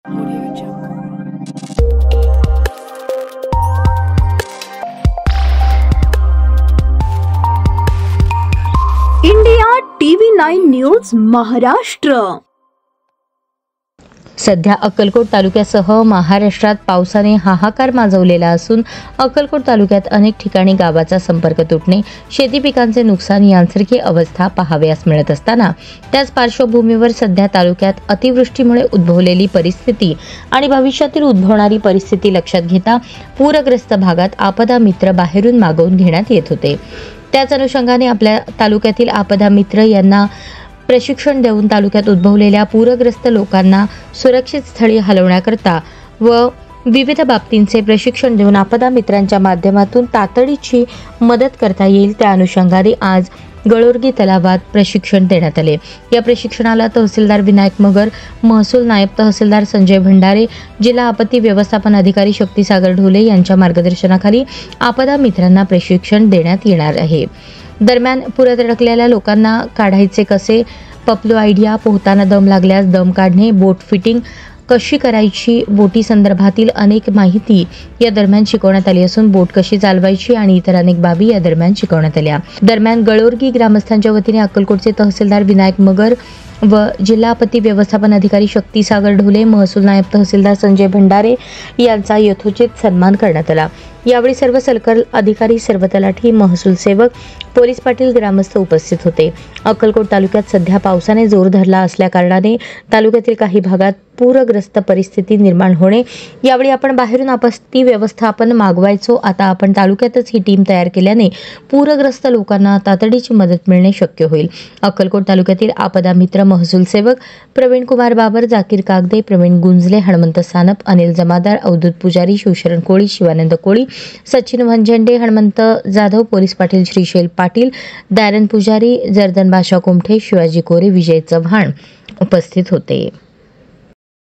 India TV9 news Maharashtra. सध्या अक्कलकोट तालुक्यासह महाराष्ट्रात पावसाने हाहाकार माजवलेला असून अक्कलकोट तालुक्यात अनेक ठिकाणी गावाचा संपर्क तुटणे, शेती पिकांचे नुकसान यांसारखी अवस्था पाहावयास मिळत असताना त्याच पार्श्वभूमीवर सध्या तालुक्यात अतिवृष्टीमुळे उद्भवलेली परिस्थिती आणि भविष्यातील उद्भवणारी परिस्थिती लक्षात घेता पूरग्रस्त भागात आपदा मित्र बाहेरून मागवून घेण्यात येत होते। त्याच अनुषंगाने आपल्या तालुक्यातील आपदा मित्र यांना प्रशिक्षण देऊन तालुक्यात उद्भवलेल्या पूरग्रस्त लोकांना सुरक्षित स्थळी हलवण्याकरता व विविध बाबतींचे प्रशिक्षण देऊन आपदा मित्रांच्या माध्यमातून तातडीची मदत करता येईल त्या अनुषंगाने आज गळोर्गी तलावात प्रशिक्षण देण्यात आले। या प्रशिक्षणाला तहसीलदार विनायक मगर, महसूल नायब तहसीलदार संजय भंडारे, जिल्हा आपत्ती व्यवस्थापन अधिकारी शक्तीसागर ढोले यांच्या मार्गदर्शनाखाली आपदा मित्रांना प्रशिक्षण देण्यात येणार आहे। दरम्यान पुरात अडकलेल्या लोकांना काढायचे कसे, पपलो आयडिया, पोहताना दम लागल्यास दम काढणे, बोट फिटिंग कशी करायची, बोटी संदर्भातील अनेक माहिती या दरम्यान शिकवण्यात आली असून बोट कशी चालवायची आणि इतर अनेक बाबी या दरम्यान शिकवण्यात आल्या। दरम्यान गळोर्गी ग्रामस्थांच्या वतीने अक्कलकोटचे तहसीलदार विनायक मगर व जिल्हा आपत्ती व्यवस्थापन अधिकारी शक्तीसागर ढोले, महसूल नायब तहसीलदार संजय भंडारे यांचा यथोचित सन्मान करण्यात आला। यावेळी सर्व सलकर अधिकारी, सर्व तलाठी, महसूल सेवक, पोलीस पाटील, ग्रामस्थ उपस्थित होते। अक्कलकोट तालुक्यात सध्या पावसाने जोर धरला असल्याकारणाने तालुक्यातील काही भागात पूरग्रस्त परिस्थिती निर्माण होणे, यावेळी आपण बाहेरून आपत्ती व्यवस्थापन मागवायचो, आता आपण तालुक्यातच ही टीम तयार केल्याने पूरग्रस्त लोकांना तातडीची मदत मिळणे शक्य होईल। अक्कलकोट तालुक्यातील आपदा मित्र महसूल सेवक प्रवीण कुमार बाबर, जाकीर कागदे, प्रवीण गुंजले, हनुमंत सानप, अनिल जमादार, अवधूत पुजारी, शिवशरण कोळी, शिवानंद कोळी, सचिन वंझंडे, हनुमंत जाधव, पोलीस पाटील श्रीशैल पाटील, दयानंद पुजारी, जर्दन बादशाह कुमठे, शिवाजी कोरे, विजय चव्हाण उपस्थित होते।